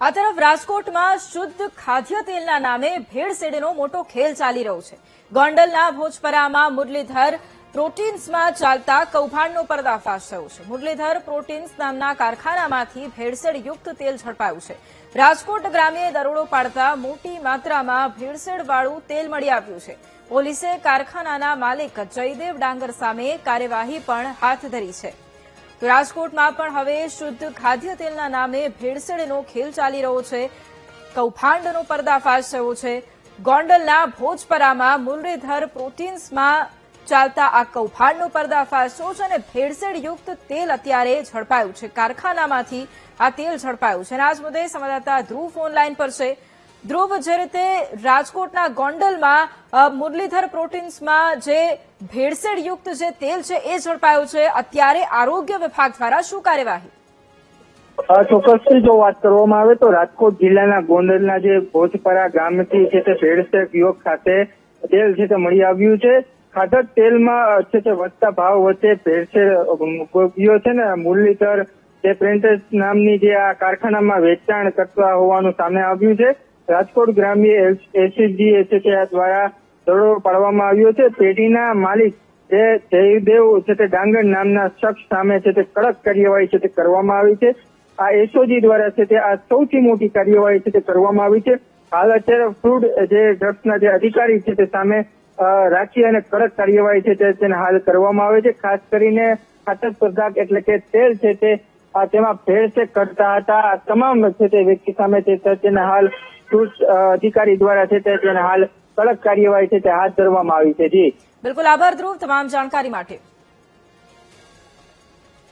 આ તરફ રાજકોટમાં શુદ્ધ ખાદ્ય તેલના નામે ભેળસેળનો મોટો ખેલ ચાલી રહ્યો છે। ગોંડલના ભોજપરામાં મુરલીધર પ્રોટીન્સમાં ચાલતા કૌભાંડનો પર્દાફાશ થયો છે। મુરલીધર પ્રોટીન્સ નામના કારખાનામાંથી ભેળસેળયુક્ત તેલ ઝડપાયું છે। રાજકોટ ગ્રામ્યે દરોડો પાડતા મોટી માત્રામાં ભેળસેળવાળું તેલ મળી આવ્યું છે। પોલીસે કારખાનાના માલિક જયદેવ ડાંગર સામે કાર્યવાહી પણ હાથ ધરી છે। તો રાજકોટમાં પણ હવે શુદ્ધ ખાદ્ય તેલના નામે ભેળસેળનો ખેલ ચાલી રહ્યો છે। કૌભાંડનો પર્દાફાશ થયો છે। ગોંડલના ભોજપરામાં મુરલીધર પ્રોટીન્સમાં ચાલતા આ કૌભાંડનો પર્દાફાશ થયો છે અને ભેળસેળયુક્ત તેલ અત્યારે ઝડપાયું છે। કારખાનામાંથી આ તેલ ઝડપાયું છે અને આ જ મુદ્દે સંવાદદાતા ધ્રુવ ઓનલાઈન પર છે। ધ્રુવ, જે રીતે રાજકોટના ગોંડલમાં મુરલીધર પ્રોટીન્સમાં જે ભેળસેળયુક્ત જે તેલ છે એ ઝડપાયું છે, અત્યારે આરોગ્ય વિભાગ દ્વારા શું કાર્યવાહી? ચોક્કસથી જો વાત કરવામાં આવે તો રાજકોટ જિલ્લાના ગોંડલના જે ભોજપરા ગામથી છે તે ભેળસેળ ખાતે તેલ છે તે મળી આવ્યું છે। ખાધક તેલમાં છે તે વધતા ભાવ વચ્ચે ભેળસેળ છે ને મુરલીધર જે પ્રેન્ટેસ નામની જે આ કારખાનામાં વેચાણ કરતા હોવાનું સામે આવ્યું છે। રાજકોટ ગ્રામ્ય એસીજી છે તે દ્વારા દરોડો પાડવામાં આવ્યો છે। પેઢીના માલિક જે જયદેવ છે તે ડાંગર નામના શખ્સ સામે છે તે કડક કાર્યવાહી છે તે કરવામાં આવી છે। આ એસઓજી દ્વારા છે તે આ સૌથી મોટી કાર્યવાહી છે તે કરવામાં આવી છે। હાલ અત્યારે ફૂડ જે ડ્રગ્સના જે અધિકારી છે તે સામે રાખી અને કડક કાર્યવાહી છે તેને હાલ કરવામાં આવે છે। ખાસ કરીને ખાતર પદાર્થ એટલે કે તેલ છે તે તેમાં ભેળસેળ કરતા હતા આ તમામ છે તે વ્યક્તિ સામે તેને હાલ અધિકારી દ્વારા છે તેને હાલ કડક કાર્યવાહી છે તે હાથ ધરવામાં આવી છે। જી બિલકુલ, આભાર ધ્રુવ તમામ જાણકારી માટે।